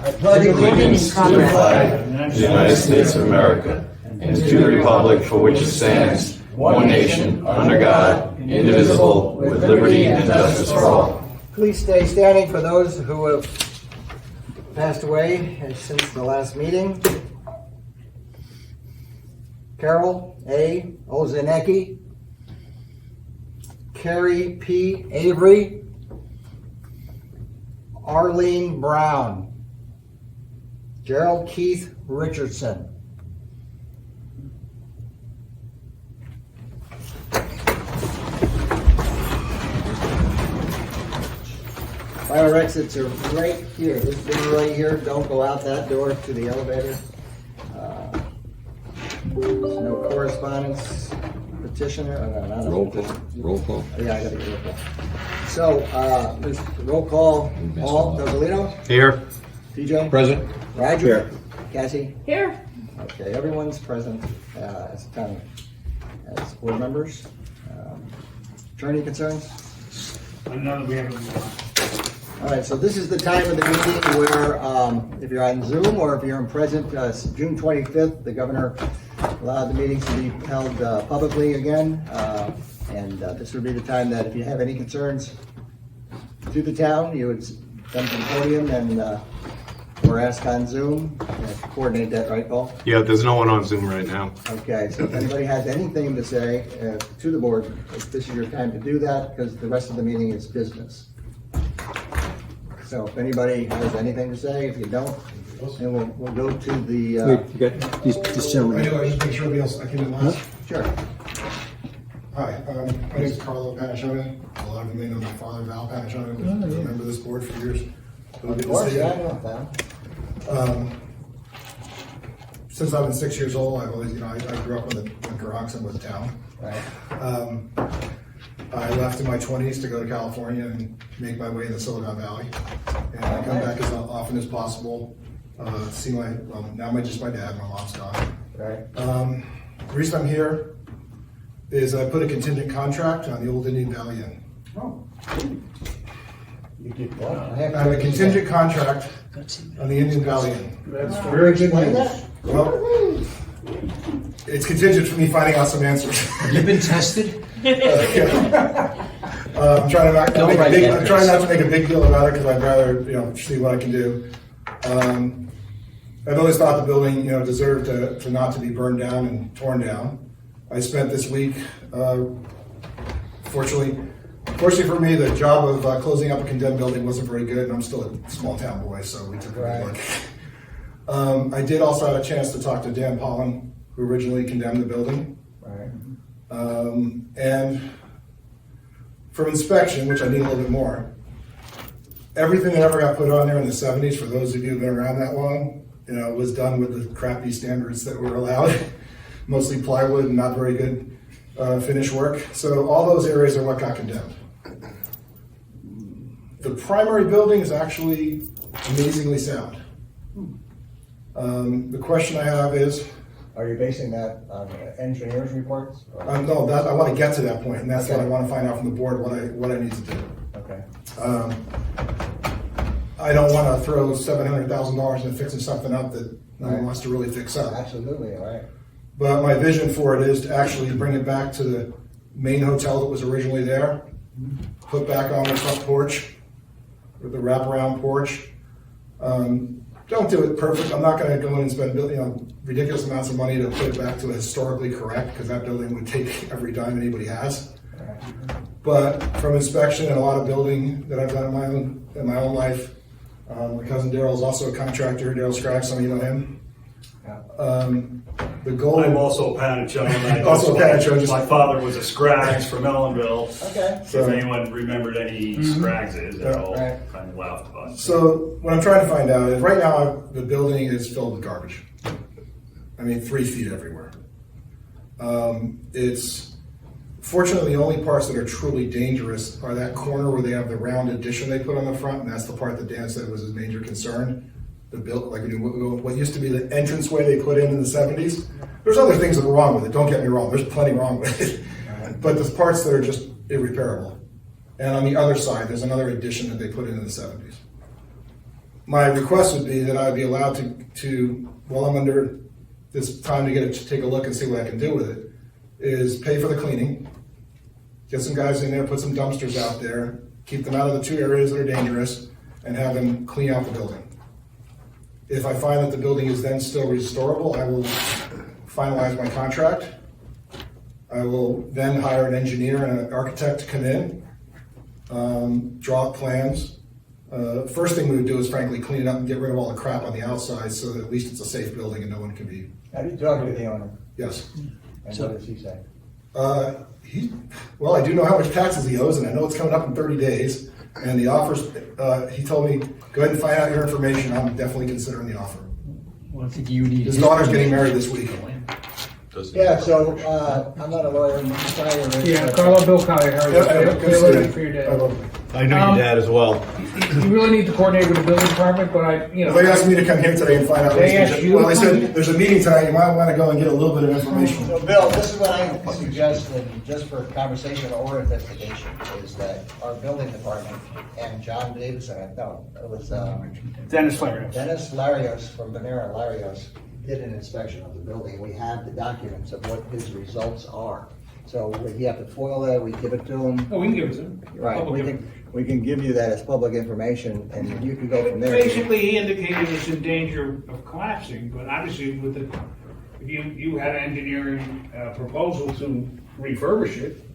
I pledge allegiance to the flag of the United States of America and to the republic for which it stands, one nation, under God, indivisible, with liberty and justice for all. Please stay standing for those who have passed away since the last meeting. Carol A. Ozanecki, Carrie P. Avery, Arlene Brown, Gerald Keith Richardson. Fire exits are right here. This door right here. Don't go out that door to the elevator. There's no correspondence. Petitioner. Not Roll call. Roll call. Yeah, I gotta get roll call. So, there's roll call. Paul Dozzolino. Here. TJ. Present. Roger. Here. Cassie. Here. Okay, everyone's present as board members. Attorney concerns? None that we haven't. All right, so this is the time of the meeting where, if you're on Zoom or if you're in present, June 25th, the governor allowed the meetings to be held publicly again. And this would be the time that if you have any concerns to the town, you would come to the podium and or ask on Zoom. Coordinate that, right, Paul? Yeah, there's no one on Zoom right now. Okay, so if anybody has anything to say to the board, this is your time to do that because the rest of the meeting is business. So if anybody has anything to say, if you don't, then we'll go to the. You got these gentlemen. Anyway, just make sure everybody else, I came in last. Sure. Hi, my name is Carlo Panachona. A lot of you may know my father, Val Panachona, who's been a member of this board for years. Of course, yeah, I know that. Since I've been 6 years old, I've always, I grew up in Caroxon with the town. Right. I left in my 20s to go to California and make my way in the Silicon Valley. And I come back as often as possible, see now just my dad, my mom's gone. Right. The reason I'm here is I put a contingent contract on the old Indian Valley Inn. Oh. You did what? I have a contingent contract on the Indian Valley Inn. That's Very good. That? Well, it's contingent for me finding out some answers. You've been tested? I'm trying not to make a big deal about it because I'd rather see what I can do. I've always thought the building deserved to not to be burned down and torn down. I spent this week, fortunately for me, the job of closing up a condemned building wasn't very good, and I'm still a small town boy, so we took a good look. I did also have a chance to talk to Dan Pollan, who originally condemned the building. Right. And from inspection, which I need a little bit more, everything that ever got put on there in the 70s, for those of you who've been around that long, was done with the crappy standards that were allowed, mostly plywood and not very good finish work. So all those areas are what got condemned. The primary building is actually amazingly sound. The question I have is, Are you basing that on engineers' reports? no, I want to get to that point, and that's what I want to find out from the board, what I need to do. Okay. I don't want to throw $700,000 into fixing something up that no one wants to really fix up. Absolutely, all right. But my vision for it is to actually bring it back to the main hotel that was originally there, put back on the front porch, with the wraparound porch. Don't do it perfect. I'm not going to go in and spend ridiculous amounts of money to put it back to historically correct, because that building would take every dime anybody has. But from inspection and a lot of building that I've done in my own life, my cousin Daryl is also a contractor. Daryl Scraggs, some of you know him. The goal. I'm also Panachona. Also Panachona. My father was a Scraggs from Ellenville. Okay. If anyone remembered any Scraggses at all, Right. kind of laughed about it. So what I'm trying to find out is, right now the building is filled with garbage. I mean, 3 feet everywhere. It's fortunately the only parts that are truly dangerous are that corner where they have the round addition they put on the front, and that's the part that Dan said was his major concern. The build, like what used to be the entranceway they put in the 70s. There's other things that were wrong with it. Don't get me wrong. There's plenty wrong with it, but there's parts that are just irreparable. And on the other side, there's another addition that they put in the 70s. My request would be that I'd be allowed to, while I'm under this time to take a look and see what I can do with it, is pay for the cleaning, get some guys in there, put some dumpsters out there, keep them out of the 2 areas that are dangerous, and have them clean out the building. If I find that the building is then still restorable, I will finalize my contract. I will then hire an engineer and an architect to come in, draw up plans. First thing we would do is frankly clean it up and get rid of all the crap on the outside so that at least it's a safe building and no one can be. Have you talked to the owner? Yes. And what does he say? Well, I do know how much taxes he owes, and I know it's coming up in 30 days. And the offers, he told me, go ahead and find out your information. I'm definitely considering the offer. Well, I think you need. His daughter's getting married this week. Yeah, so, I'm not a lawyer, I'm Yeah, Carlo, Bill Collier, how are you? They're looking for your dad. I know your dad as well. You really need to coordinate with the building department, but They asked me to come here today and find out. They asked you? Well, they said, there's a meeting tonight, you might want to go and get a little bit of information. So, Bill, this is what I suggest, and just for conversation or investigation, is that our building department and John Davidson, it was Dennis Larios. Dennis Larios from Venera Larios did an inspection of the building. We have the documents of what his results are. So we have to foil that, we give it to him. Oh, we can give it to him. Right, we can give you that as public information, and you can go from there. Basically, he indicated it's in danger of collapsing, but obviously with the, if you had an engineering proposal to refurbish it,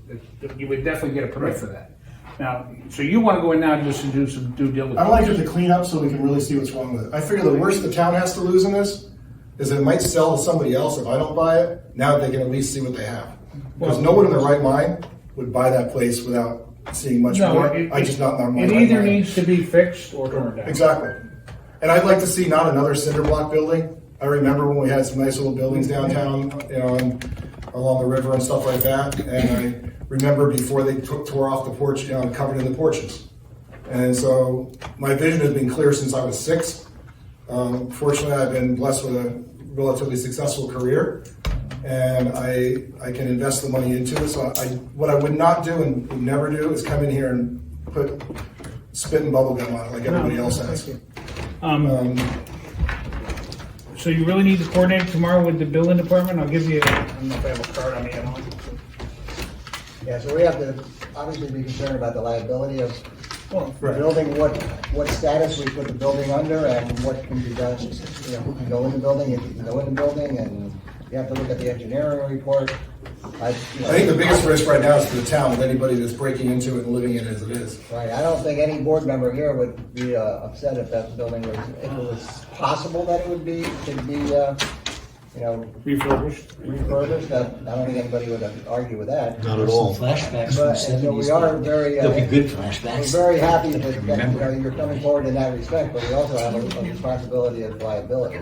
you would definitely get a permit for that. Now, so you want to go in now just to do some due diligence? I want to get the cleanup so we can really see what's wrong with it. I figure the worst the town has to lose in this is that it might sell to somebody else if I don't buy it. Now they can at least see what they have. Because no one in their right mind would buy that place without seeing much more. I just not in my It right either mind. needs to be fixed or torn down. Exactly. And I'd like to see not another cinder block building. I remember when we had some nice little buildings downtown, along the river and stuff like that. And I remember before they tore off the porch, covered in the porches. And so my vision has been clear since I was 6. Fortunately, I've been blessed with a relatively successful career, and I can invest the money into it. So what I would not do and would never do is come in here and put spit and bubble gum on it like everybody else has. So you really need to coordinate tomorrow with the building department? I'll give you, I don't know if I have a card on me at home. Yeah, so we have to obviously be concerned about the liability of Right. building, what status we put the building under and what can be done, who can go in the building, if you can go in the building, and you have to look at the engineering report. I think the biggest risk right now is for the town with anybody that's breaking into it and living in it as it is. Right, I don't think any board member here would be upset if that building was, if it was possible that it could be, refurbished. I don't think anybody would argue with that. Not at all. Flashbacks from the But, and so seventies. we are very, They'll be good we're flashbacks. very happy that you're coming forward in that respect, but we also have a responsibility of liability.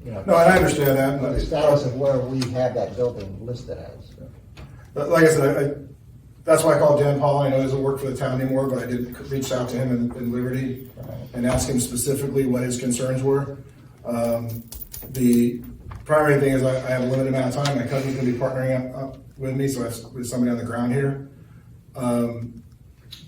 No, and I understand that. The status of where we have that building listed as. But like I said, that's why I called Dan Paul. I know he doesn't work for the town anymore, but I did reach out to him in Liberty and ask him specifically what his concerns were. The primary thing is I have a limited amount of time. My cousin's going to be partnering up with me, so I have with somebody on the ground here. So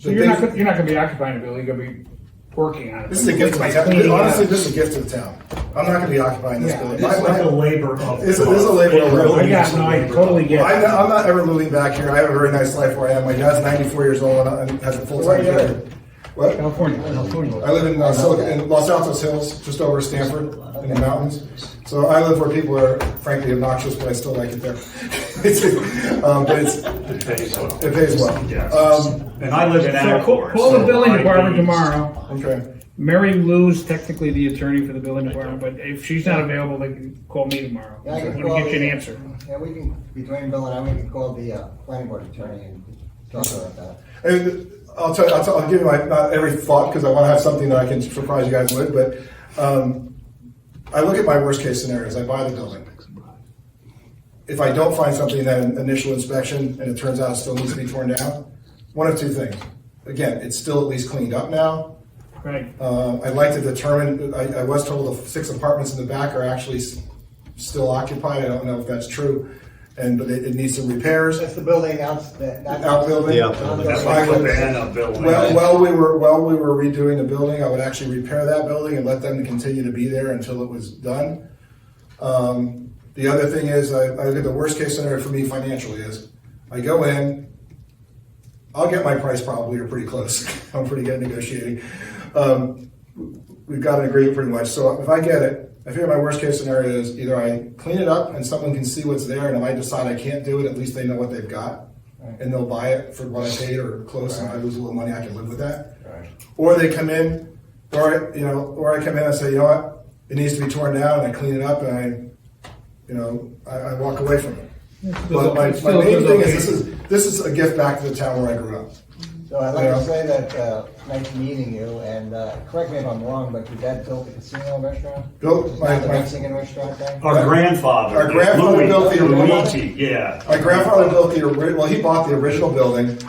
you're not going to be occupying the building, you're going to be working on it. This is a gift to the town. Honestly, this is a gift to the town. I'm not going to be occupying this building. It's like a labor of. This is a labor of love. I totally get it. I'm not ever moving back here. I have a very nice life where I am. My dad's 94 years old and has a full-time career. What? California. I live in in Los Altos Hills, just over Stanford, in the mountains. So I live where people are frankly obnoxious, but I still like it there. It pays well. It pays well. Yes. And I live in Accord. Call the so building I department need- tomorrow. Okay. Mary Lou's technically the attorney for the building department, but if she's not available, they can call me tomorrow. Yeah, I I'm can going to call get you an the- answer. Yeah, we can, between Bill and I, we can call the planning board attorney and talk about that. And I'll give you not every thought because I want to have something that I can surprise you guys with, but I look at my worst case scenarios. I buy the building. If I don't find something in that initial inspection and it turns out it still needs to be torn down, one of two things. Again, it's still at least cleaned up now. Right. I'd like to determine, I was told the 6 apartments in the back are actually still occupied. I don't know if that's true. but it needs some repairs. That's the building Outbuilding. Yeah. That's like what they end up building. While we were redoing the building, I would actually repair that building and let them continue to be there until it was done. The other thing is, I look at the worst case scenario for me financially is, I go in, I'll get my price probably, or pretty close. I'm pretty good at negotiating. We've got an agreement pretty much. So if I get it, I figure my worst case scenario is either I clean it up and someone can see what's there, and if I decide I can't do it, at least they know what they've got, and they'll buy it for what I paid or close, and I lose a little money, I can live with that. Or they come in, or I come in and say, you know what, it needs to be torn down, and I clean it up, and I walk away from it. But my main thing is this is a gift back to the town where I grew up. So I'd like to say that, nice meeting you, and correct me if I'm wrong, but your dad built the casino restaurant? Built Not the Mexican restaurant thing? Our grandfather. Our grandfather built the original. Luigi, yeah. My grandfather built he bought the original building.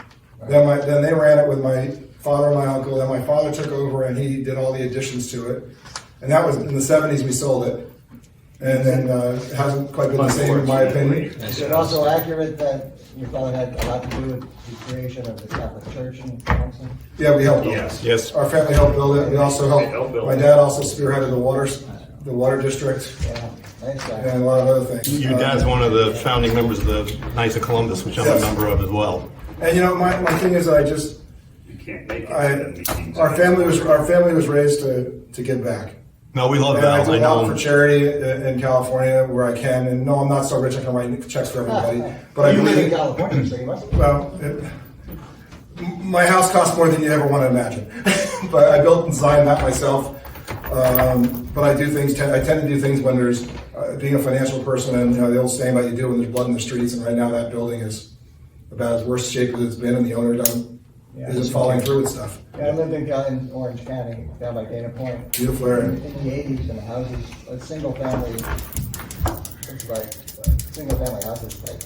Then they ran it with my father and my uncle. Then my father took over and he did all the additions to it. And that was in the 70s we sold it. And then it hasn't quite been the same in my opinion. Is it also accurate that your father had a lot to do with the creation of the Catholic Church in Thompson? Yeah, we helped build Yes. it. Yes. Our family helped build it. We also helped helped. build My it. dad also spearheaded the water district Yeah, nice guy. and a lot of other things. Your dad's one of the founding members of the Knights of Columbus, which I'm Yes. a member of as well. And my thing is You can't make it. our family was raised to give back. No, we love And I Val. do I a lot know for him. charity in California where I can. And no, I'm not so rich I can write checks for everybody. But I You live in believe, California, so you must. well, my house costs more than you ever want to imagine. But I built and designed that myself. But I do things. I tend to do things when there's being a financial person, and the old saying about you do when there's blood in the streets. And right now that building is about as worst shape as it's been, and the owner isn't following through with stuff. Yeah, I lived in Orange County, down by Dana Point. Beautiful area. In the 80s, and the houses, a single family, it's like, single family house is like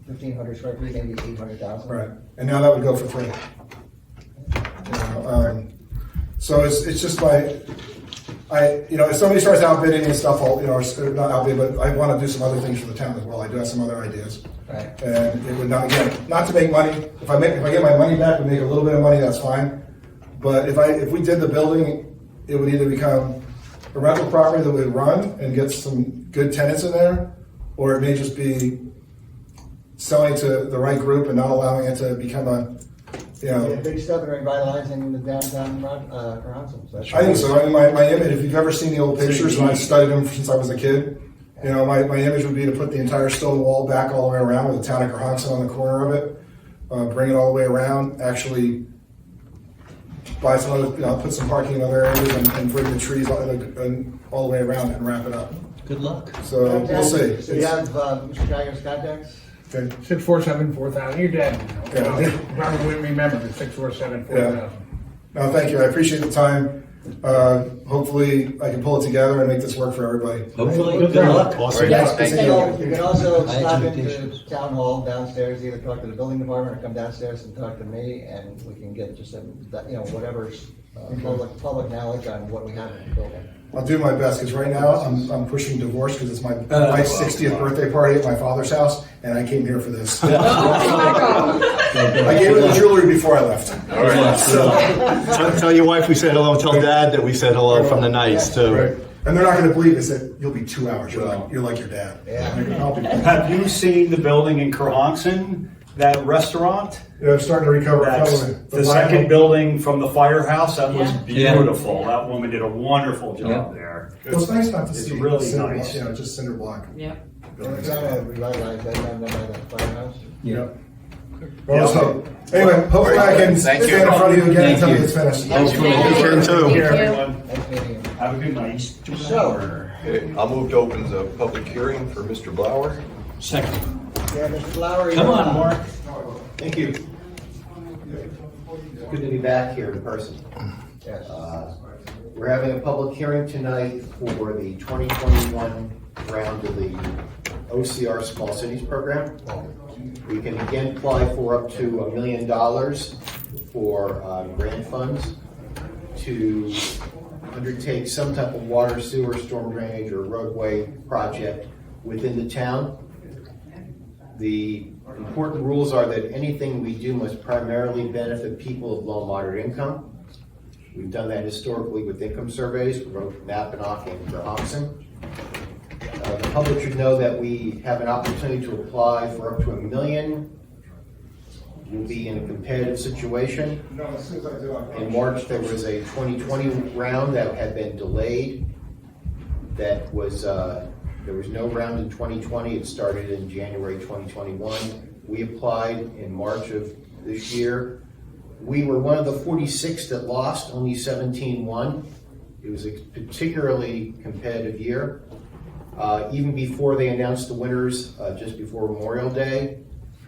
1,500 square feet, maybe 800,000. Right, and now that would go for free. So it's just if somebody starts outbidding and stuff, or not outbid, but I want to do some other things for the town as well. I do have some other ideas. Right. And it would not to make money. If I get my money back, we make a little bit of money, that's fine. But if we did the building, it would either become a rental property that would run and get some good tenants in there, or it may just be selling to the right group and not allowing it to become a Big step in revitalizing the downtown Carranza. So I think so. I mean, my image, if you've ever seen the old pictures, and I've studied them since I was a kid, my image would be to put the entire stone wall back all the way around with the town of Carranza on the corner of it, bring it all the way around, actually buy some other, put some parking in other areas and bring the trees all the way around and wrap it up. Good luck. So we'll see. So you have Mr. Geiger's contacts? Okay. 647-4000. Your dad. Yeah. Probably wouldn't remember the 647-4000. No, thank you. I appreciate the time. Hopefully I can pull it together and make this work for everybody. Hopefully, good luck. Awesome. You can also High stop into expectations. town hall downstairs, either talk to the building department or come downstairs and talk to me, and we can get just whatever's public knowledge on what we have in the building. I'll do my best, because right now I'm pushing divorce because it's my wife's 60th birthday party at my father's house, and I came here for this. I gave her the jewelry before I left. All right. So tell your wife we said hello. Tell Dad that we said hello from the Knights too. Right. And they're not going to believe it. They said, you'll be 2 hours. You're like your dad. Yeah. I'll be Have you seen the building in Kerhonkson, that restaurant? I'm starting to recover. That's from the second building from the firehouse. That was Yeah. beautiful. That woman did a wonderful job there. Well, it's nice not to It's see really cinder nice. block, just cinder block. Yeah. We're trying to revitalize that down there by the firehouse. Yeah. Well, so, anyway, hopefully I can stand in front of you again until it's finished. Hopefully, you can too. Take care, everyone. Nice meeting you. Have a good night. So, Okay, I'll move to open the public hearing for Mr. Blauer. Second. yeah, Mr. Flower. Come on, Mark. Thank you. Good to be back here in person. Yes. We're having a public hearing tonight for the 2021 round of the OCR Small Cities Program. We can again apply for up to $1 million for grant funds to undertake some type of water, sewer, storm drainage, or roadway project within the town. The important rules are that anything we do must primarily benefit people of low and moderate income. We've done that historically with income surveys for both Mackinac and Crossing. The public should know that we have an opportunity to apply for up to $1 million. We'll be in a competitive situation. In March, there was a 2020 round that had been delayed. That was, there was no round in 2020. It started in January 2021. We applied in March of this year. We were one of the 46 that lost, only 17 won. It was a particularly competitive year. Even before they announced the winners, just before Memorial Day,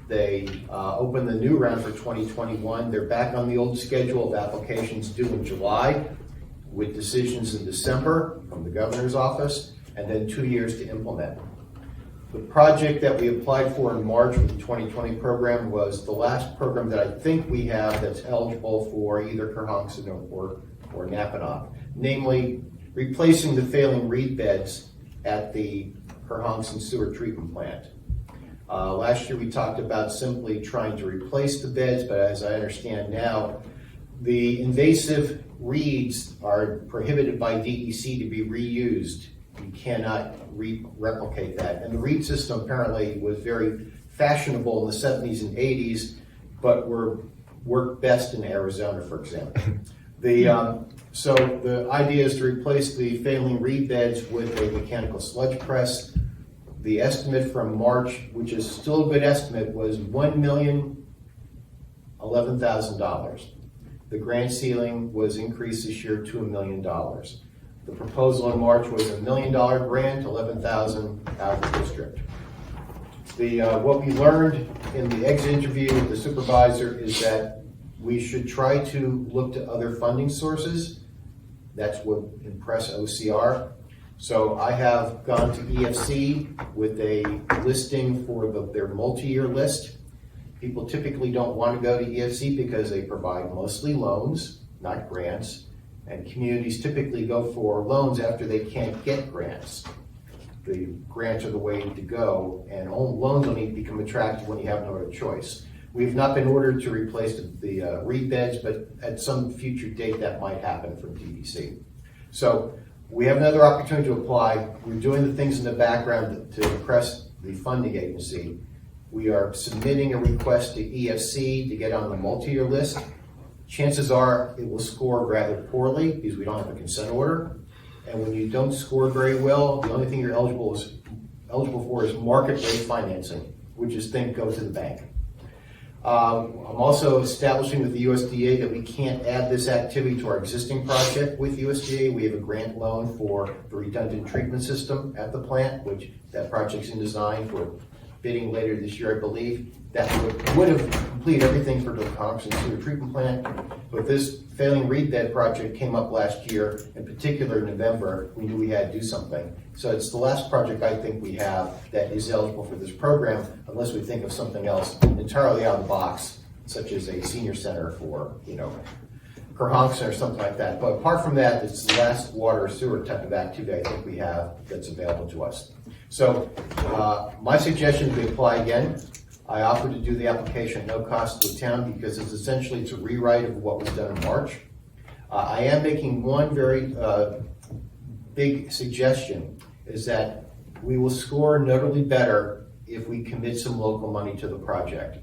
they opened the new round for 2021. They're back on the old schedule of applications due in July, with decisions in December from the governor's office, and then 2 years to implement. The project that we applied for in March with the 2020 program was the last program that I think we have that's eligible for either Kerhonkson or Napanock, namely replacing the failing reed beds at the Kerhonkson sewer treatment plant. Last year we talked about simply trying to replace the beds, but as I understand now, the invasive reeds are prohibited by DEC to be reused. You cannot replicate that. And the reed system apparently was very fashionable in the 70s and 80s, but worked best in Arizona, for example. So the idea is to replace the failing reed beds with a mechanical sludge press. The estimate from March, which is still a good estimate, was $1,011,000. The grant ceiling was increased this year to $1 million. The proposal in March was $1 million grant, $11,000 out of the district. What we learned in the exit interview with the supervisor is that we should try to look to other funding sources. That's what impressed OCR. So I have gone to EFC with a listing for their multi-year list. People typically don't want to go to EFC because they provide mostly loans, not grants, and communities typically go for loans after they can't get grants. The grants are the way to go, and loans only become attractive when you have no other choice. We've not been ordered to replace the reed beds, but at some future date that might happen from DEC. So we have another opportunity to apply. We're doing the things in the background to impress the funding agency. We are submitting a request to EFC to get on the multi-year list. Chances are it will score rather poorly because we don't have a consent order. And when you don't score very well, the only thing you're eligible for is market rate financing, which is go to the bank. I'm also establishing with the USDA that we can't add this activity to our existing project with USDA. We have a grant loan for the redundant treatment system at the plant, which that project's in design for bidding later this year, I believe. That would have completed everything for the Kerhonkson sewer treatment plant, but this failing reed bed project came up last year, in particular in November. We knew we had to do something. So it's the last project I think we have that is eligible for this program, unless we think of something else entirely out of the box, such as a senior center for, Kerhonkson or something like that. But apart from that, it's the last water or sewer type of activity I think we have that's available to us. So my suggestion is we apply again. I offered to do the application at no cost to the town because it's essentially a rewrite of what was done in March. I am making one very big suggestion, is that we will score notably better if we commit some local money to the project.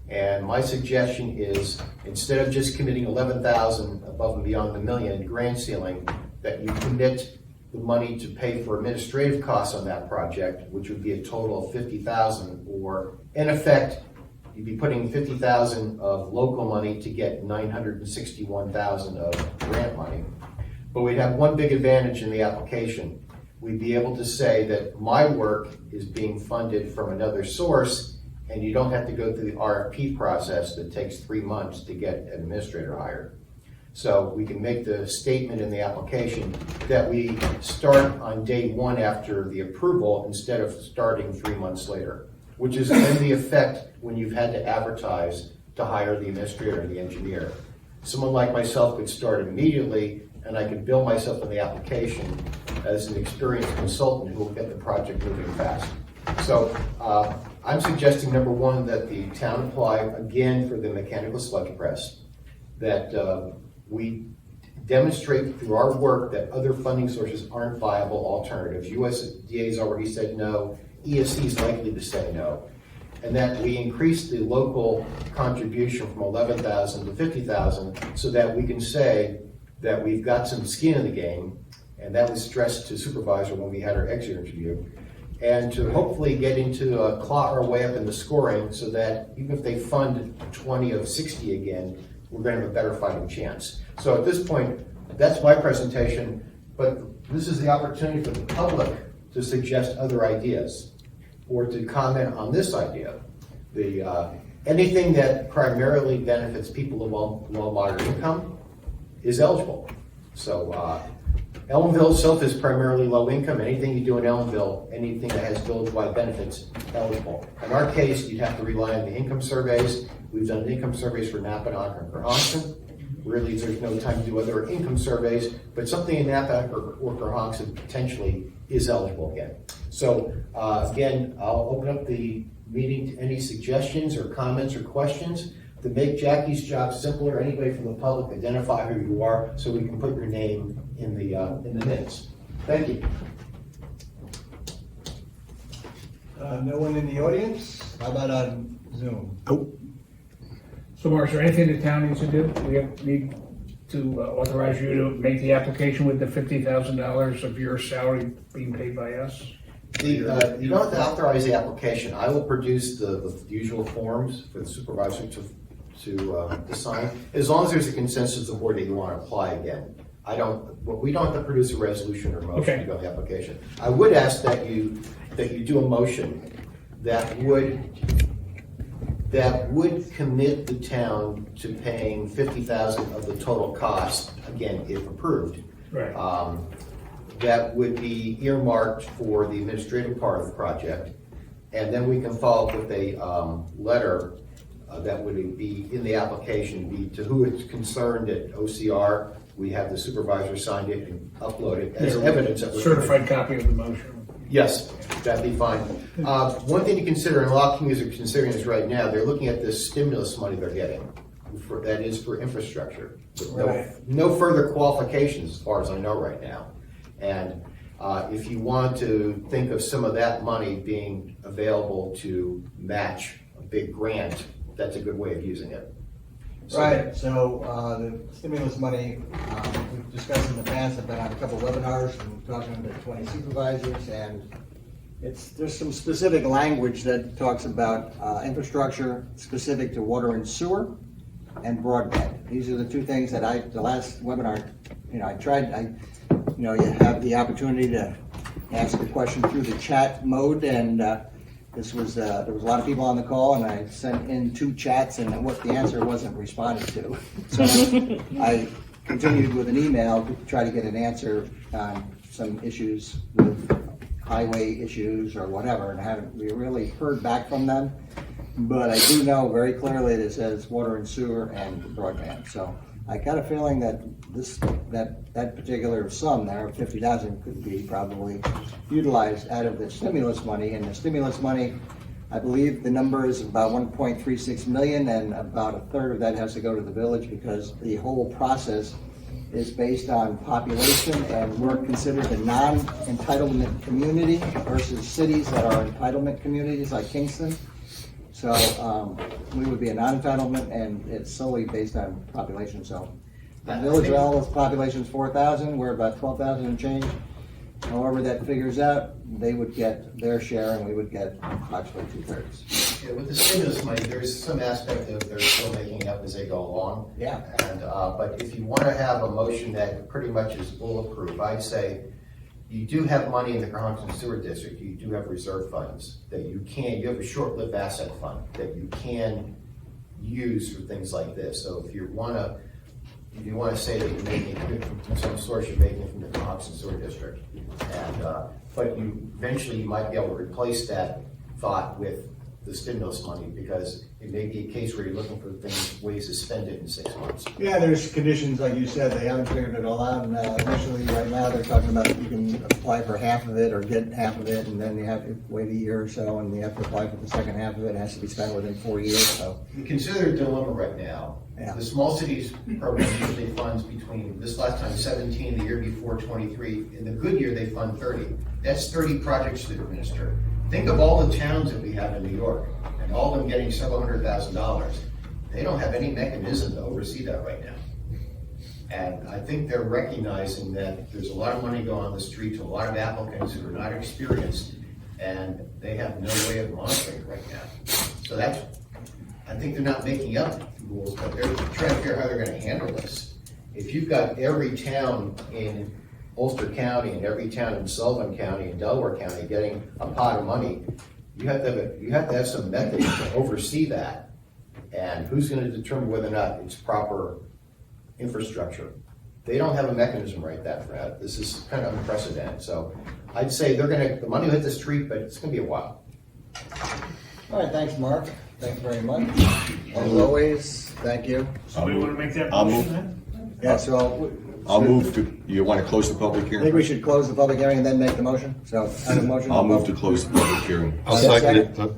And my suggestion is, instead of just committing $11,000 above and beyond the $1 million grant ceiling, that you commit the money to pay for administrative costs on that project, which would be a total of $50,000, or in effect, you'd be putting $50,000 of local money to get $961,000 of grant money. But we'd have one big advantage in the application. We'd be able to say that my work is being funded from another source, and you don't have to go through the RFP process that takes 3 months to get an administrator hired. So we can make the statement in the application that we start on day 1 after the approval instead of starting 3 months later, which is in the effect when you've had to advertise to hire the administrator and the engineer. Someone like myself could start immediately, and I could bill myself in the application as an experienced consultant who will get the project moving fast. So I'm suggesting, number one, that the town apply again for the mechanical sludge press, that we demonstrate through our work that other funding sources aren't viable alternatives. USDA has already said no, ESC is likely to say no, and that we increase the local contribution from 11,000 to 50,000 so that we can say that we've got some skin in the game, and that was stressed to supervisor when we had our exit interview, and to hopefully get into claw our way up in the scoring so that even if they fund 20 of 60 again, we're going to have a better fighting chance. So at this point, that's my presentation, but this is the opportunity for the public to suggest other ideas or to comment on this idea. Anything that primarily benefits people of low moderate income is eligible. So Ellenville itself is primarily low income. Anything you do in Ellenville, anything that has village-wide benefits, eligible. In our case, you'd have to rely on the income surveys. We've done income surveys for Napanoch and Crohanson. Really, there's no time to do other income surveys, but something in Napanoch or Crohanson potentially is eligible again. So again, I'll open up the meeting to any suggestions or comments or questions. To make Jackie's job simpler, anybody from the public, identify who you are so we can put your name in the minutes. Thank you. No one in the audience? How about on Zoom? So Mark, is there anything the town needs to do? We need to authorize you to make the application with the $50,000 of your salary being paid by us? You don't have to authorize the application. I will produce the usual forms for the supervisor to sign, as long as there's a consensus of the board that you want to apply again. We don't have to produce a resolution or motion to go the application. I would ask that you do a motion that would commit the town to paying $50,000 of the total cost, again, if approved. Right. That would be earmarked for the administrative part of the project. And then we can follow up with a letter that would be in the application, be to who it's concerned at OCR. We have the supervisor signed it and upload it as evidence. That Certified copy of the motion. Yes, that'd be fine. One thing to consider, and a lot of communities are considering this right now, they're looking at this stimulus money they're getting. That is for infrastructure. No further qualifications as far as I know right now. And if you want to think of some of that money being available to match a big grant, that's a good way of using it. Right, so the stimulus money, we've discussed in the past, I've been on a couple webinars and talking to 20 supervisors, and there's some specific language that talks about infrastructure specific to water and sewer and broadband. These are the two things that the last webinar, you have the opportunity to ask a question through the chat mode, and there was a lot of people on the call, and I sent in 2 chats, and the answer wasn't responded to. So I continued with an email to try to get an answer on some issues with highway issues or whatever, and haven't really heard back from them. But I do know very clearly that it says water and sewer and broadband. So I got a feeling that that particular sum there, 50,000, could be probably utilized out of the stimulus money. And the stimulus money, I believe the number is about 1.36 million, and about a third of that has to go to the village because the whole process is based on population, and we're considered a non-entitlement community versus cities that are entitlement communities like Kingston. So we would be a non-entitlement, and it's solely based on population. So the village level population is 4,000, we're about 12,000 and change. However that figures out, they would get their share and we would get approximately 2/3. Yeah, with the stimulus money, there's some aspect of they're still making it up as they go along. Yeah. And but if you want to have a motion that pretty much is bulletproof, I'd say you do have money in the Crohanson Sewer District. You do have reserve funds that you have a short-lived asset fund that you can use for things like this. So if you want to say that you're making it from some source, you're making it from the Crohanson Sewer District, and but eventually you might be able to replace that thought with the stimulus money, because it may be a case where you're looking for things, ways to spend it in 6 months. Yeah, there's conditions, like you said, they haven't figured it all out, and initially, right now, they're talking about you can apply for half of it or get half of it, and then you have to wait a year or so, and you have to apply for the second half of it, it has to be spent within 4 years, so. You consider a dilemma right now. Yeah. The small cities program usually funds between, this last time 17, the year before 23. In the good year, they fund 30. That's 30 projects to administer. Think of all the towns that we have in New York, and all of them getting several $100,000. They don't have any mechanism to oversee that right now. And I think they're recognizing that there's a lot of money going on the street to a lot of applicants who are not experienced, and they have no way of monitoring it right now. So that's, I think they're not making up rules, but they're trying to figure out how they're gonna handle this. If you've got every town in Ulster County and every town in Sullivan County and Delaware County getting a pot of money, you have to have some method to oversee that. And who's gonna determine whether or not it's proper infrastructure? They don't have a mechanism right that for that. This is kind of unprecedented. So I'd say the money will hit the street, but it's gonna be a while. All right, thanks, Mark. Thanks very much. As always, thank you. Somebody want to make that I'll motion move. then? Yeah, so. I'll move to, you want to close the public I think hearing? we should close the public hearing and then make the motion. So, I have a motion. I'll move to close the public hearing. I'll second it.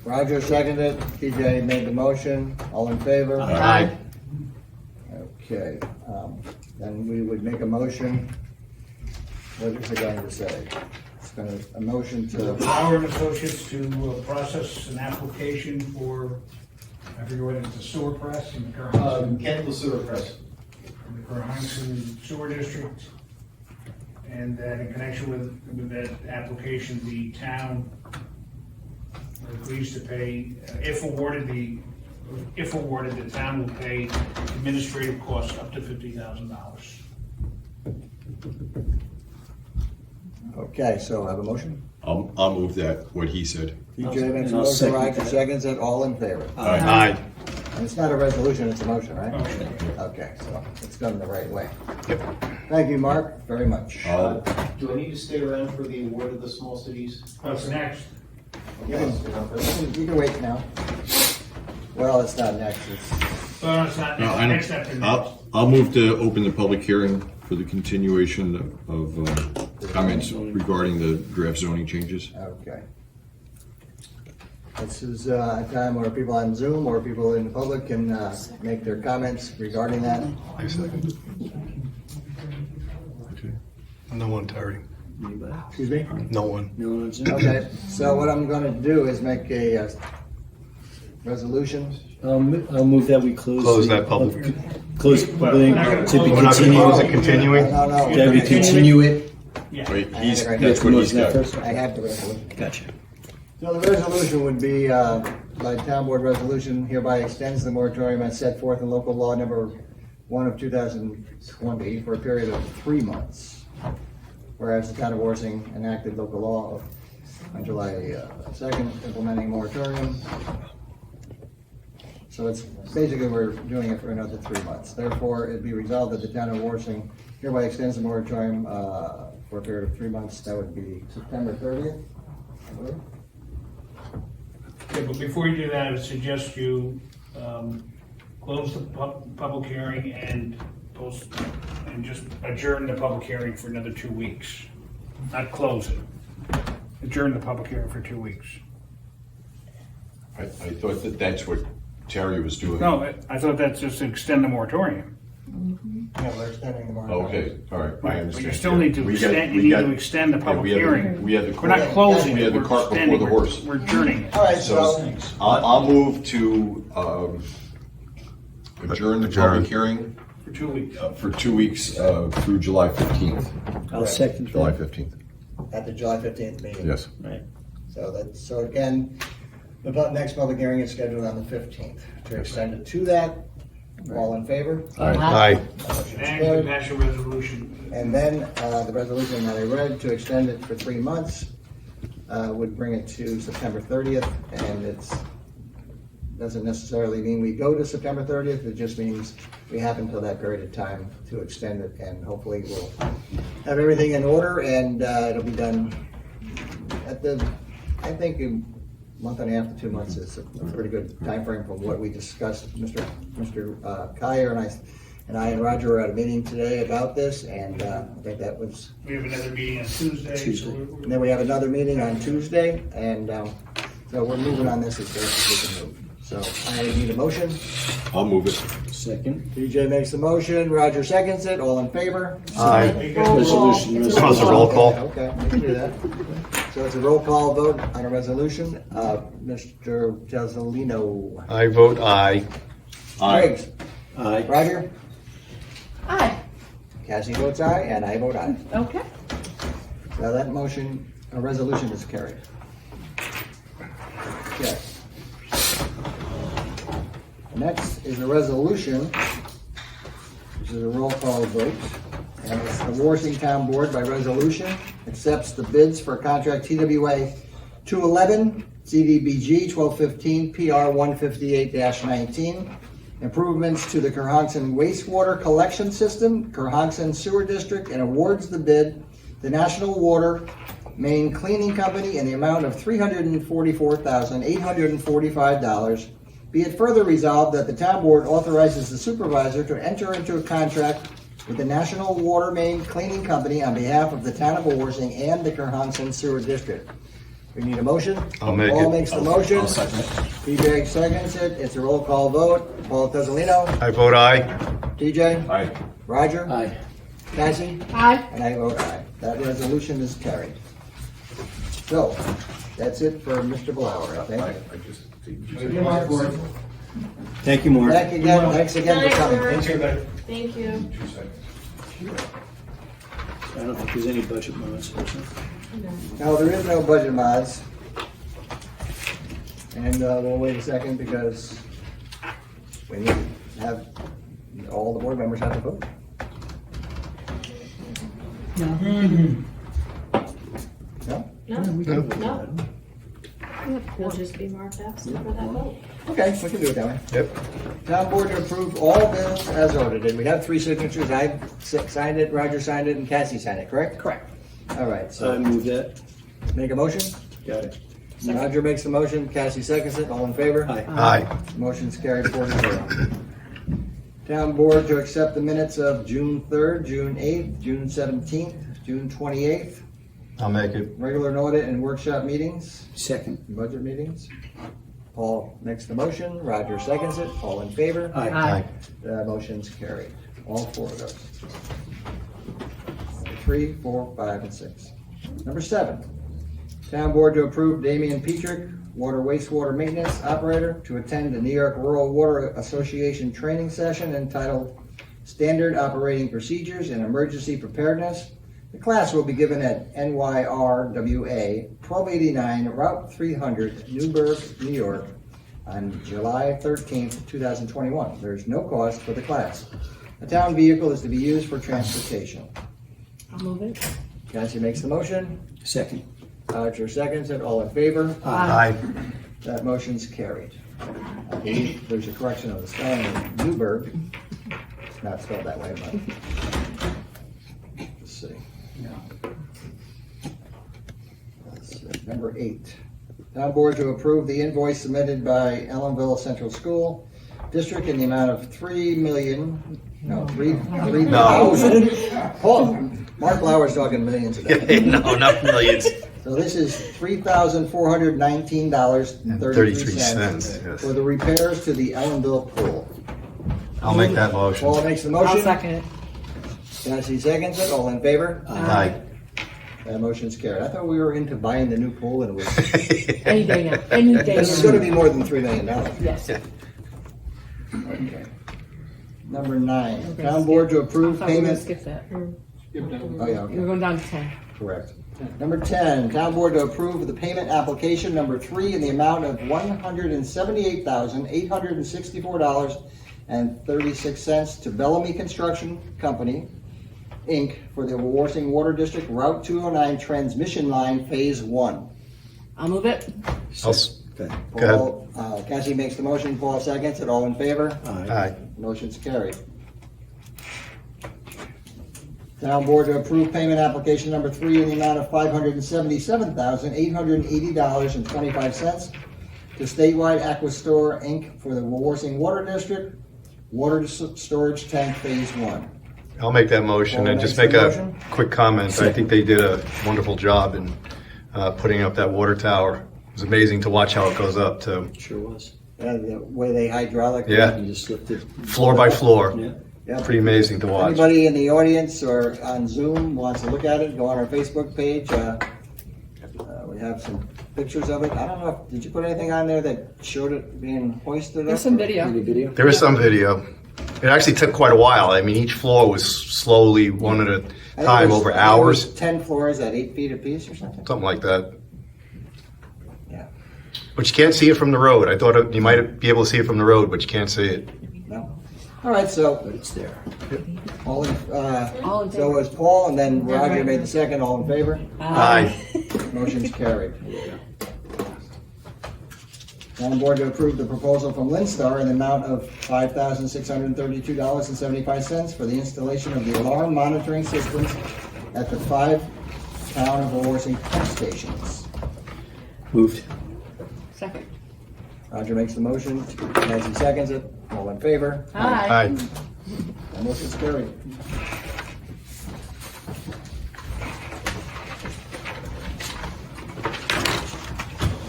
Roger seconded it. TJ made the motion. All in favor? Aye. Okay, then we would make a motion. What is it going to say? It's going to, a motion to, Power and Associates to process an application for, I forget what it's, the sewer press in the Cohasset Mechanical sewer press. Sewer District. And that in connection with that application, the town agrees to pay, if awarded, the town will pay administrative costs up to $50,000. okay, so I have a motion. I'll move that, what he said. TJ makes a motion, Roger seconds it. All in favor? Aye. And it's not a resolution, it's a motion, right? Motion. Okay, so it's done the right way. Thank you, Mark, very much. Do I need to stay around for the award of the small cities? What's next? You can wait now. Well, it's not next, it's, Well, it's not No, I next don't- after next. I'll move to open the public hearing for the continuation of comments regarding the draft zoning changes. okay. This is a time where people on Zoom or people in the public can make their comments regarding that. I second. No one, Terry. Excuse me? No one. Okay, so what I'm gonna do is make a resolution. I'll move that we close. Close the that public. Close the public to be We're not gonna close it, continued. continuing? No, no. That we continue it. Yeah. Wait, I have it right that's here. what he's Motion that got. first? I have the resolution. Gotcha. So the resolution would be, by town board resolution hereby extends the moratorium as set forth in local law number 1 of 2020 for a period of 3 months. Whereas the town of Wawarsing enacted local law on July 2nd, implementing moratorium. So it's, basically, we're doing it for another 3 months. Therefore, it be resolved that the town of Wawarsing hereby extends the moratorium for a period of 3 months. That would be September 30th, I believe. Okay, but before you do that, I would suggest you close the public hearing and just adjourn the public hearing for another 2 weeks. Not close it. Adjourn the public hearing for 2 weeks. I thought that's what Terry was doing. No, I thought that's just to extend the moratorium. Yeah, we're extending the moratorium. Okay, all right, I understand. But you still need to We extend, got- you we need got- to extend the yeah, public we had the- hearing. we had the We're not cart- closing we it, had the we're cart before extending, the horse. we're adjourning it. All right, So so, I'll move to adjourn the Adjourn. public hearing For 2 weeks. for 2 weeks through July 15th. I'll second July that. 15th, at the July 15th meeting. yes. Right. So again, the next public hearing is scheduled on the 15th. To extend it to that, all in favor? Aye. Motion And carried. to pass a resolution. And then the resolution that I read to extend it for 3 months would bring it to September 30th. And it's, doesn't necessarily mean we go to September 30th. It just means we have until that period of time to extend it. And hopefully we'll have everything in order and it'll be done at the, I think, month and a half to 2 months is a pretty good time frame from what we discussed. Mr. Kyer and I and Roger were at a meeting today about this, and I think that was, We have another meeting on Tuesday. So and then we have another meeting on Tuesday, and so we're moving on this as fast as we can move. So I need a motion. I'll move it. Second. DJ makes the motion, Roger seconds it, all in favor? Resolution. This was a roll call. Okay, we can do that. So it's a roll call vote on a resolution. Mr. Tezolino. I vote aye. Briggs. Aye. Roger? Aye. Cassie votes aye, and I vote aye. Okay. Now that motion, a resolution is carried. Okay. Next is a resolution, which is a roll call vote, and it's the Wawarsing Town Board by resolution accepts the bids for contract TWA 211, CDBG 1215, PR 158-19, improvements to the Cohonson wastewater collection system, Cohonson Sewer District, and awards the bid to National Water Main Cleaning Company in the amount of $344,845. Be it further resolved that the town board authorizes the supervisor to enter into a contract with the National Water Main Cleaning Company on behalf of the town of Wawarsing and the Cohonson Sewer District. We need a motion. I'll make Paul it. makes the motion. I'll second it. TJ seconds it. It's a roll call vote. Paul Tezolino. I vote aye. TJ. Aye. Roger. Aye. Cassie. Aye. And I vote aye. That resolution is carried. So, that's it for Mr. Blower, I think. Thank you, Mark. Thanks again for coming. Thank you. I don't think there's any budget mods. No, there is no budget mods. And we'll wait a second because we need to have, all the board members have to vote. No? No, no. It'll just be marked absent for that vote. Okay, we can do it that way. Yep. Town board to approve all bills as ordered. And we have 3 signatures. I signed it, Roger signed it, and Cassie signed it, correct? Correct. All right, I so move that. make a motion. Got it. Roger makes the motion, Cassie seconds it. All in favor? Aye. Aye. Motion's carried 4-0. Town board to accept the minutes of June 3rd, June 8th, June 17th, June 28th, I'll make it. regular and audit and workshop meetings, Second. budget meetings. Paul makes the motion, Roger seconds it, all in favor? Aye. Aye. The motion's carried, all 4 of those. 3, 4, 5, and 6. Number 7, town board to approve Damian Petrick, water wastewater maintenance operator, to attend the New York Rural Water Association training session entitled Standard Operating Procedures and Emergency Preparedness. The class will be given at NYRWA 1289 Route 300, Newburgh, New York, on July 13th, 2021. There is no cost for the class. A town vehicle is to be used for transportation. I'll move it. Cassie makes the motion. Second. Roger seconds it. All in favor? Aye. That motion's carried. I believe there's a correction of the spelling of Newburgh. It's not spelled that way, but. Let's see. Number 8. Town board to approve the invoice submitted by Ellenville Central School District in the amount of $3,000,000. Paul, Mark Lauer's talking millions today. No, not millions. So this is $3,419.33 yes. for the repairs to the Ellenville pool. I'll make that motion. Paul makes the motion. I'll second it. Cassie seconds it. All in favor? Aye. That motion's carried. I thought we were into buying the new pool and it was, Any day now. Any day this is now. gonna be more than $3 million. Yes. Okay. Number 9, Okay, town board to approve I thought we were gonna payment. skip that. Oh, yeah, okay. We're going down to 10. Correct. Number 10, town board to approve the payment application number 3 in the amount of $178,864.36 to Bellamy Construction Company, Inc. for the Wawarsing Water District Route 209 Transmission Line Phase 1. I'll move it. Okay. Paul, Cassie makes the motion, Paul seconds it, all in favor? Aye. Aye. Motion's carried. Town board to approve payment application number 3 in the amount of $577,880.25 to Statewide Aquastore, Inc. for the Wawarsing Water District, Water Storage Tank Phase 1. I'll make that motion Paul and just makes make the a motion. quick comment. I think they did a wonderful job in putting up that water tower. It was amazing to watch how it goes up too. Sure was. The way they hydraulic. Yeah, You just lifted. floor by floor. Yeah. Yeah. Pretty amazing to watch. Anybody in the audience or on Zoom wants to look at it, go on our Facebook page. We have some pictures of it. I don't know, did you put anything on there that showed it being hoisted up? There's some or- video. Video? There is some video. It actually took quite a while. I mean, each floor was slowly, one at a I think time, it was- over I think it was hours, 10 floors at 8 feet apiece or something? something like that. Yeah, But you can't see it from the road. I thought you might be able to see it from the road, but you can't see it. no. All right, so, But it's there. all in, All in so favor? it was Paul, and then Roger made the second, all in favor? Aye. Motion's carried. On board to approve the proposal from Linstar in the amount of $5,632.75 for the installation of the alarm monitoring systems at the 5 town of Wawarsing pump stations. Moved. Second. Roger makes the motion, Nancy seconds it, all in favor? Aye. And motion's carried.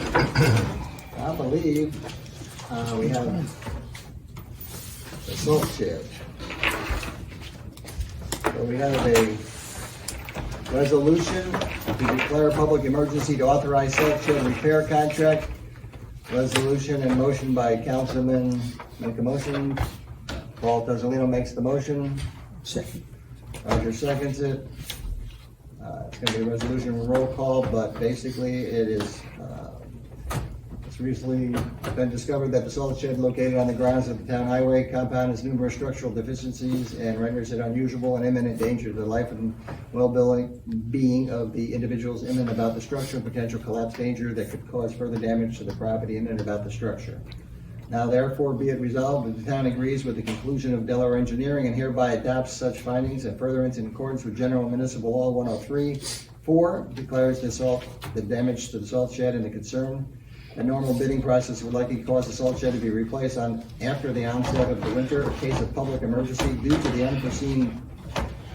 I believe we have the salt shed. So we have a resolution to declare a public emergency to authorize salt shed repair contract. Resolution and motion by Councilman, make a motion. Paul Tozolino makes the motion. Second. Roger seconds it. It's gonna be a resolution with roll call, but basically it is, it's recently been discovered that the salt shed located on the grounds of the town highway compound has numerous structural deficiencies and renders it unusual and imminent danger to the life and well-being of the individuals in and about the structure, and potential collapse danger that could cause further damage to the property in and about the structure. Now therefore be it resolved that the town agrees with the conclusion of Delaware Engineering and hereby adopts such findings and furtherance in accordance with General Municipal Law 103-4, declares the damage to the salt shed and the concern. A normal bidding process would likely cause the salt shed to be replaced after the onset of the winter, a case of public emergency due to the unforeseen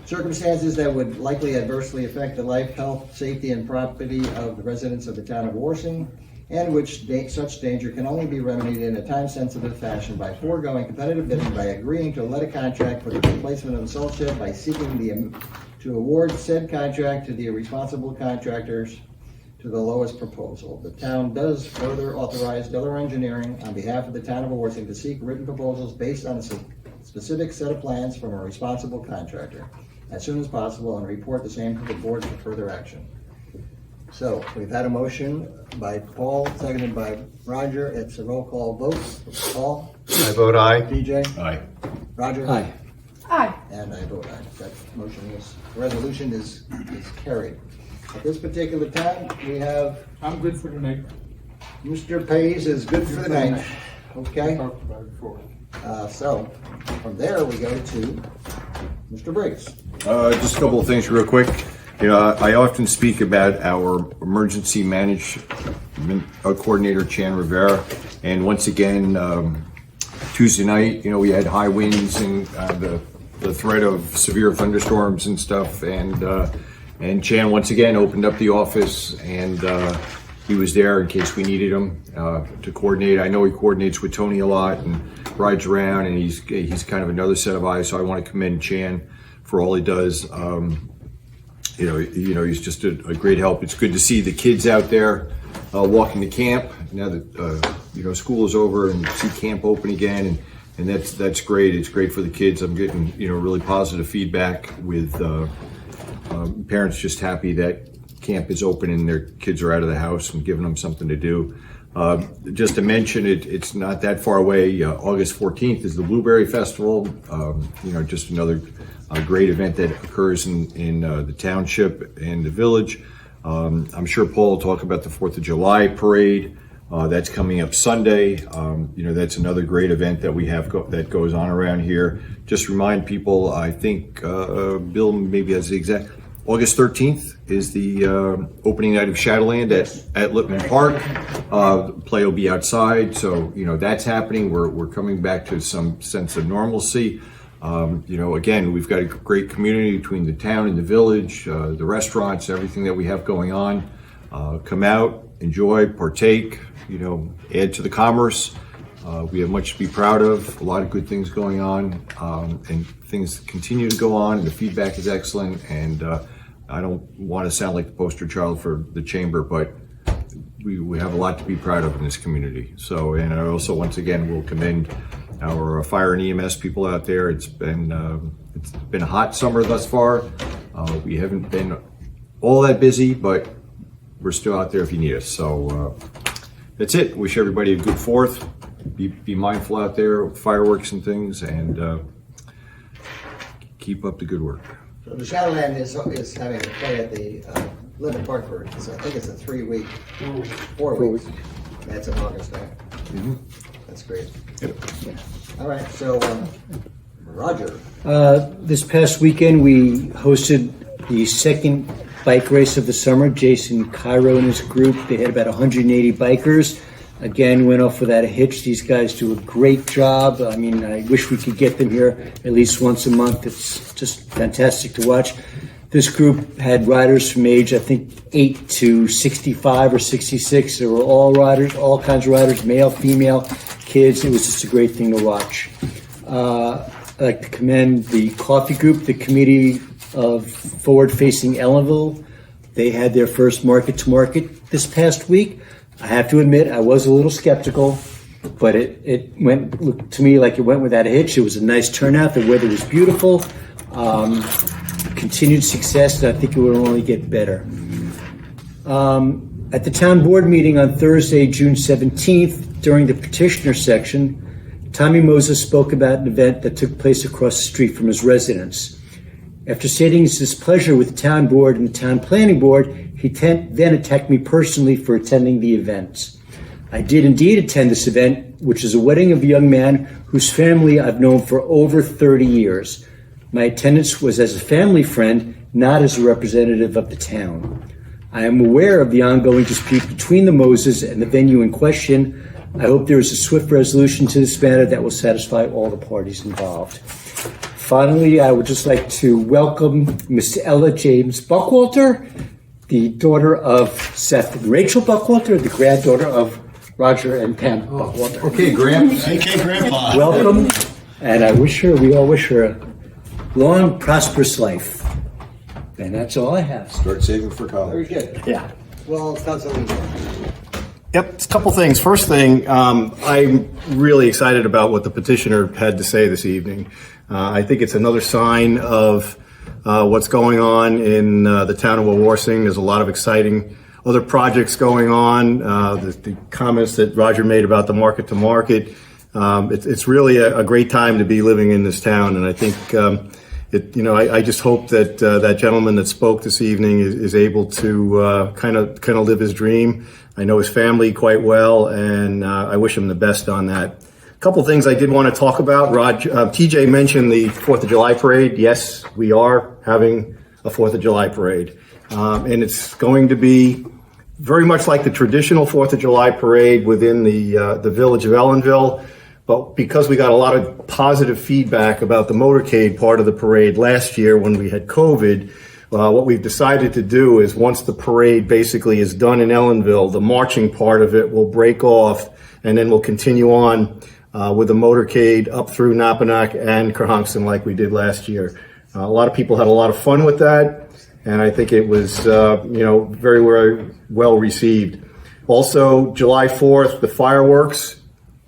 circumstances that would likely adversely affect the life, health, safety, and property of the residents of the town of Wawarsing, and which such danger can only be remedied in a time-sensitive fashion by foregoing competitive bidding, by agreeing to let a contract for the replacement of the salt shed, by seeking to award said contract to the responsible contractors to the lowest proposal. The town does further authorize Delaware Engineering on behalf of the town of Wawarsing to seek written proposals based on a specific set of plans from a responsible contractor as soon as possible and report the same to the board for further action. So, we've had a motion by Paul, seconded by Roger. It's a roll call vote. Paul? I vote aye. DJ? Aye. Roger? Aye. Aye. And I vote aye. That motion is, resolution is carried. At this particular time, we have I'm good for tonight. Mr. Pays is good for the night. Okay? Talked about it before. So, from there, we go to Mr. Briggs. Just a couple of things real quick. You know, I often speak about our emergency management coordinator, Chan Rivera, and once again, Tuesday night, you know, we had high winds and the threat of severe thunderstorms and stuff, and Chan once again opened up the office, and he was there in case we needed him to coordinate. I know he coordinates with Tony a lot and rides around, and he's kind of another set of eyes. So I want to commend Chan for all he does. You know, he's just a great help. It's good to see the kids out there walking to camp now that you know, school is over, and see camp open again, and that's great. It's great for the kids. I'm getting, you know, really positive feedback with parents just happy that camp is open and their kids are out of the house and giving them something to do. Just to mention it, it's not that far away. August 14th is the Blueberry Festival. You know, just another great event that occurs in the township and the village. I'm sure Paul will talk about the 4th of July parade. That's coming up Sunday. You know, that's another great event that we have that goes on around here. Just remind people, I think Bill maybe has the exact, August 13th is the opening night of Shadowland at Lippman Park. Play will be outside, so that's happening. We're coming back to some sense of normalcy. Again, we've got a great community between the town and the village, the restaurants, everything that we have going on. Come out, enjoy, partake, add to the commerce. We have much to be proud of, a lot of good things going on, and things continue to go on, and the feedback is excellent. And I don't want to sound like the poster child for the chamber, but we have a lot to be proud of in this community. So, and I also, once again, will commend our fire and EMS people out there. It's been a hot summer thus far. We haven't been all that busy, but we're still out there if you need us. So that's it. Wish everybody a good 4th. Be mindful out there with fireworks and things, and keep up the good work. So the Shadowland is having a play at the Lippman Park for, I think it's a 3-week, 4 weeks. That's in August, right? Mm-hmm. That's great. Yep. All right, so Roger. This past weekend, we hosted the second bike race of the summer. Jason Cairo and his group, they had about 180 bikers. Again, went off without a hitch. These guys do a great job. I mean, I wish we could get them here at least once a month. It's just fantastic to watch. This group had riders from age, I think, 8 to 65 or 66. They were all riders, all kinds of riders, male, female, kids. It was just a great thing to watch. I'd like to commend the coffee group, the committee of forward-facing Ellenville. They had their first market-to-market this past week. I have to admit, I was a little skeptical, but it looked to me like it went without a hitch. It was a nice turnout. The weather was beautiful. Continued success, and I think it will only get better. At the town board meeting on Thursday, June 17th, during the petitioner section, Tommy Moses spoke about an event that took place across the street from his residence. After stating his displeasure with the town board and the town planning board, he then attacked me personally for attending the event. I did indeed attend this event, which is a wedding of a young man whose family I've known for over 30 years. My attendance was as a family friend, not as a representative of the town. I am aware of the ongoing dispute between the Moses and the venue in question. I hope there is a swift resolution to this matter that will satisfy all the parties involved. Finally, I would just like to welcome Miss Ella James Buckwalter, the daughter of Seth and Rachel Buckwalter, the granddaughter of Roger and Pam Buckwalter. Okay, Gramps. Okay, Grandpa. Welcome, and we all wish her a long, prosperous life. And that's all I have. Start saving for Very college. good. Yeah. Well, Councilor Lee. Yep, it's a couple things. First thing, I'm really excited about what the petitioner had to say this evening. I think it's another sign of what's going on in the town of Wawarsing. There's a lot of exciting other projects going on. The comments that Roger made about the market to market. It's really a great time to be living in this town, and I think I just hope that that gentleman that spoke this evening is able to kind of live his dream. I know his family quite well, and I wish him the best on that. A couple things I did want to talk about. TJ mentioned the 4th of July parade. Yes, we are having a 4th of July parade, and it's going to be very much like the traditional 4th of July parade within the village of Ellenville. But because we got a lot of positive feedback about the motorcade part of the parade last year when we had COVID, what we've decided to do is once the parade basically is done in Ellenville, the marching part of it will break off, and then we'll continue on with the motorcade up through Napanock and Kerhonkson like we did last year. A lot of people had a lot of fun with that, and I think it was very, very well received. Also, July 4th, the fireworks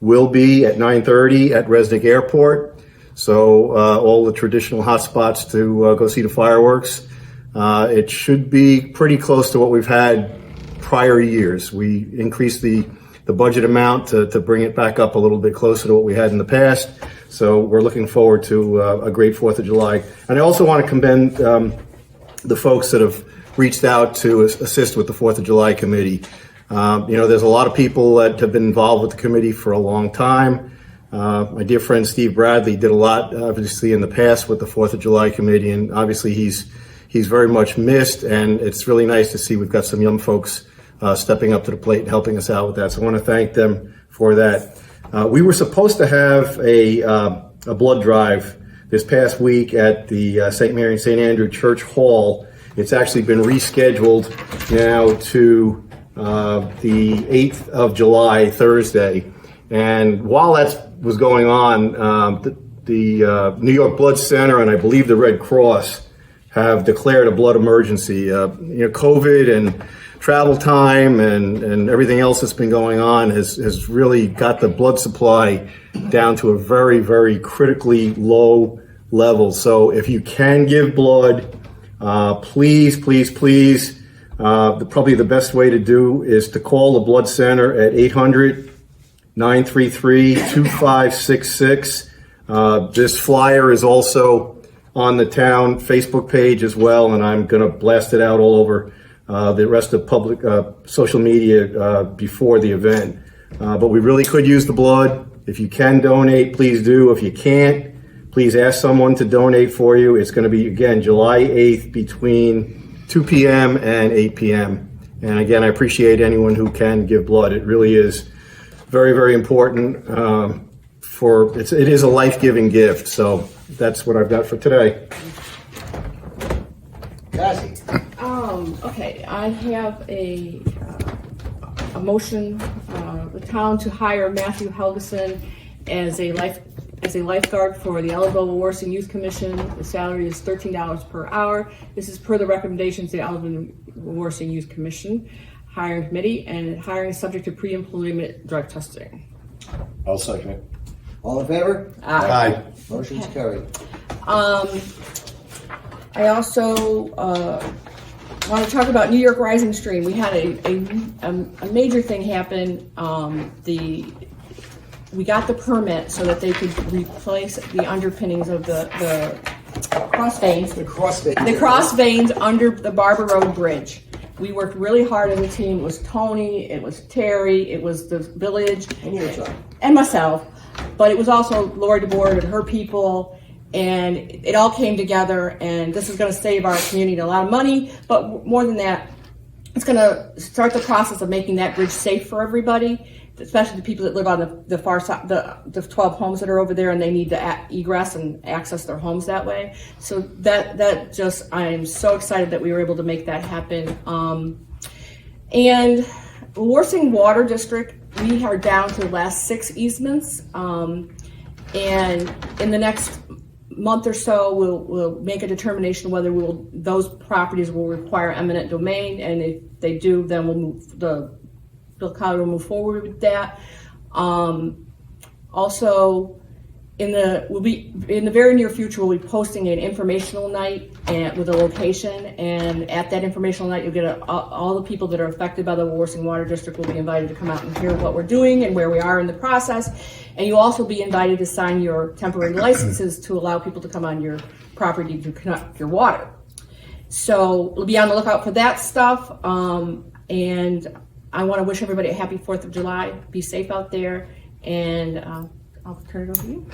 will be at 9:30 at Resnick Airport. So all the traditional hotspots to go see the fireworks. It should be pretty close to what we've had prior years. We increased the budget amount to bring it back up a little bit closer to what we had in the past. So we're looking forward to a great 4th of July. And I also want to commend the folks that have reached out to assist with the 4th of July committee. There's a lot of people that have been involved with the committee for a long time. My dear friend Steve Bradley did a lot, obviously, in the past with the 4th of July committee, and obviously he's he's very much missed, and it's really nice to see we've got some young folks stepping up to the plate and helping us out with that. So I want to thank them for that. We were supposed to have a blood drive this past week at the St. Mary and St. Andrew Church Hall. It's actually been rescheduled now to the 8th of July, Thursday. And while that was going on, the New York Blood Center and I believe the Red Cross have declared a blood emergency. COVID and travel time and everything else that's been going on has really got the blood supply down to a very, very critically low level. So if you can give blood, please, please, please, probably the best way to do is to call the Blood Center at 800-933-2566. This flyer is also on the town Facebook page as well, and I'm going to blast it out all over the rest of public social media before the event. But we really could use the blood. If you can donate, please do. If you can't, please ask someone to donate for you. It's going to be, again, July 8th between 2 p.m. and 8 p.m. And again, I appreciate anyone who can give blood. It really is very, very important. It is a life-giving gift. So that's what I've got for today. Cassie? Okay, I have a motion, the town to hire Matthew Helgeson as a lifeguard for the Ellenville Wawarsing Youth Commission. The salary is $13 per hour. This is per the recommendations of the Ellenville Wawarsing Youth Commission hiring committee, and hiring is subject to pre-employment drug testing. I'll second it. All in favor? Aye. Motion's carried. I also want to talk about New York Rising Stream. We had a major thing happen. We got the permit so that they could replace the underpinnings of the cross veins. The cross veins. The cross veins under the Barber Road Bridge. We worked really hard as a team. It was Tony, it was Terry, it was the village, and myself. But it was also Lori DeBoer and her people. And it all came together, and this is going to save our community a lot of money. But more than that, it's going to start the process of making that bridge safe for everybody, especially the people that live on the far side, the 12 homes that are over there, and they need to egress and access their homes that way. So that just, I am so excited that we were able to make that happen. And Wawarsing Water District, we are down to the last 6 easements. And in the next month or so, we'll make a determination whether those properties will require eminent domain, and if they do, then Bill Collier will move forward with that. Also, in the very near future, we'll be posting an informational night with a location, and at that informational night, you'll get all the people that are affected by the Wawarsing Water District will be invited to come out and hear what we're doing and where we are in the process. And you'll also be invited to sign your temporary licenses to allow people to come on your property to connect your water. So we'll be on the lookout for that stuff. And I want to wish everybody a happy 4th of July. Be safe out there, and I'll turn it over to you.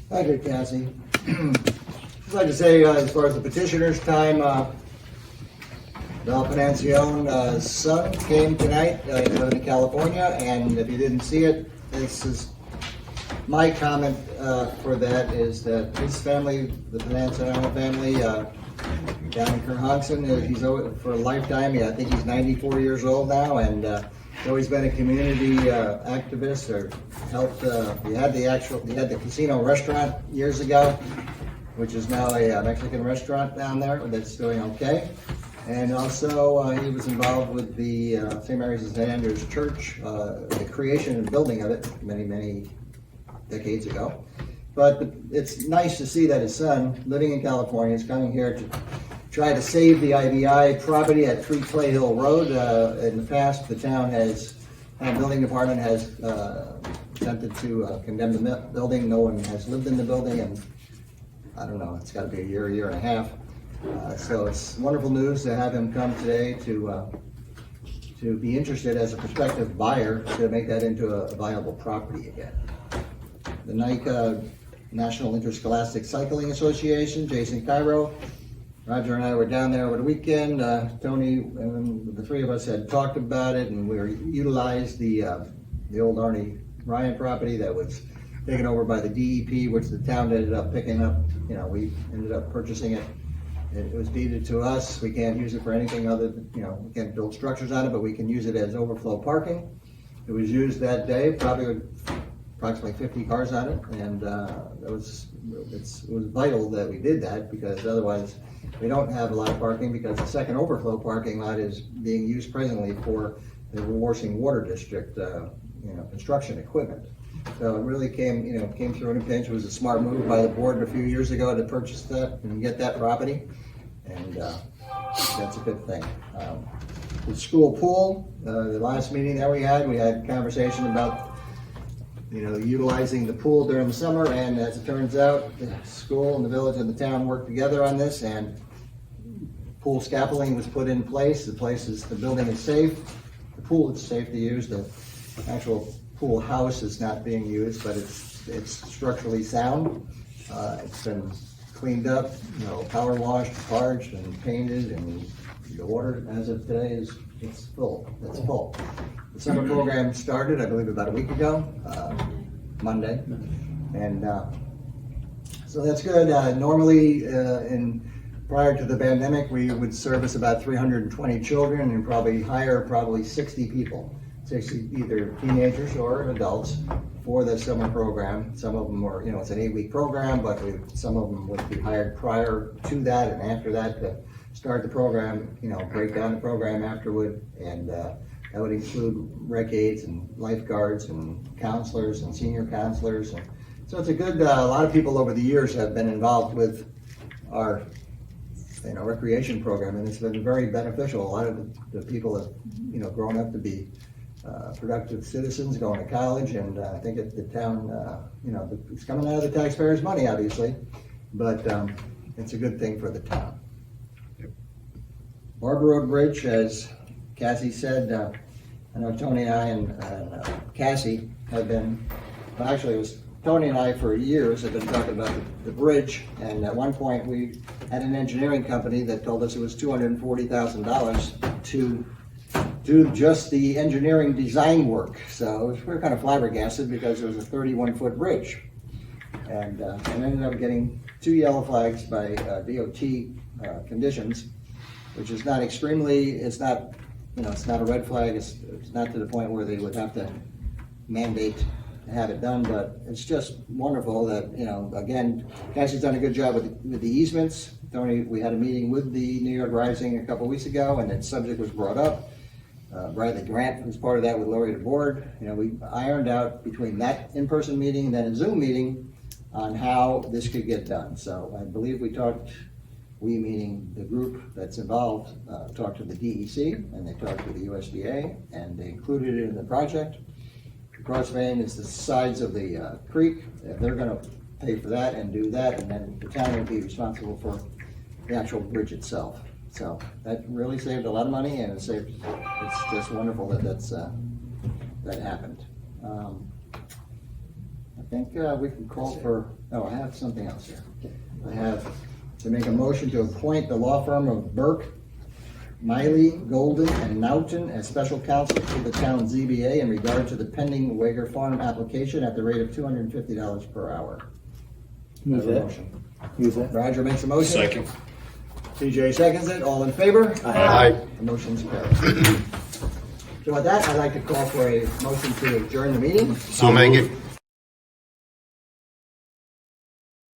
Thank you, Cassie. I'd like to say, as far as the petitioner's time, Val Financione's son came tonight to California, and if you didn't see it, this is my comment for that is that his family, the Financione family, down in Kerhonkson, he's over for a lifetime. I think he's 94 years old now, and he's always been a community activist, or helped. He had the casino restaurant years ago, which is now a Mexican restaurant down there that's doing okay. And also, he was involved with the St. Mary's and St. Andrew's Church, the creation and building of it many, many decades ago. But it's nice to see that his son, living in California, is coming here to try to save the IBI property at 3 Clay Hill Road. In the past, the building department has attempted to condemn the building. No one has lived in the building, and I don't know, it's got to be a year and a half. So it's wonderful news to have him come today to be interested as a prospective buyer to make that into a viable property again. The NICA, National Interscholastic Cycling Association, Jason Cairo, Roger and I were down there over the weekend. Tony and the three of us had talked about it, and we utilized the old Arnie Ryan property that was taken over by the DEP, which the town ended up picking up. You know, we ended up purchasing it. It was deeded to us. We can't use it for anything other than, you know, we can't build structures on it, but we can use it as overflow parking. It was used that day, probably with approximately 50 cars on it, and it was vital that we did that, because otherwise we don't have a lot of parking, because the second overflow parking lot is being used presently for the Wawarsing Water District, construction equipment. So it really came through in a pinch. It was a smart move by the board a few years ago to purchase that and get that property, and that's a good thing. The school pool, the last meeting that we had conversation about, utilizing the pool during the summer, and as it turns out, the school and the village and the town worked together on this, and pool scaffolding was put in place. The building is safe. The pool is safe to use. The actual pool house is not being used, but it's structurally sound. It's been cleaned up, power washed, charged, and painted, and the water as of today it's full. It's full. The summer program started, I believe, about a week ago, Monday, and so that's good. Normally, prior to the pandemic, we would service about 320 children and probably hire 60 people. 60 either teenagers or adults for the summer program. Some of them were, it's an 8-week program, but some of them would be hired prior to that and after that to start the program, break down the program afterward. And that would include rec aides and lifeguards and counselors and senior counselors. And so it's a good, a lot of people over the years have been involved with our recreation program, and it's been very beneficial. A lot of the people have, grown up to be productive citizens going to college, and I think the town, it's coming out of the taxpayers' money, obviously, but it's a good thing for the town. Barber Road Bridge, as Cassie said, I know Tony and I and Cassie have been, well, actually it was Tony and I for years have been talking about the bridge, and at one point we had an engineering company that told us it was $240,000 to do just the engineering design work. So we were kind of flabbergasted because it was a 31-foot bridge. And ended up getting 2 yellow flags by DOT conditions, which is not extremely, it's not a red flag. It's not to the point where they would have to mandate to have it done, but it's just wonderful that, again, Cassie's done a good job with the easements. Tony, we had a meeting with the New York Rising a couple weeks ago, and that subject was brought up. Bradley Grant was part of that with Lori DeBoard. We ironed out between that in-person meeting and then a Zoom meeting on how this could get done. So I believe we meaning the group that's involved, talked to the DEC, and they talked to the USDA, and they included it in the project. The crossvein is the sides of the creek. They're going to pay for that and do that, and then the town will be responsible for the actual bridge itself. So that really saved a lot of money, and it's just wonderful that that happened. I think we can call for, I have something else here. I have to make a motion to appoint the law firm of Burke, Miley, Golden, and Naughton as special counsel to the town ZBA in regard to the pending Wager Farm application at the rate of $250 per hour. Move that. Motion. Move that. Roger makes a motion. Second. TJ seconds it. All in favor? Aye. The motion's carried. So with that, I'd like to call for a motion to adjourn the meeting. So make it.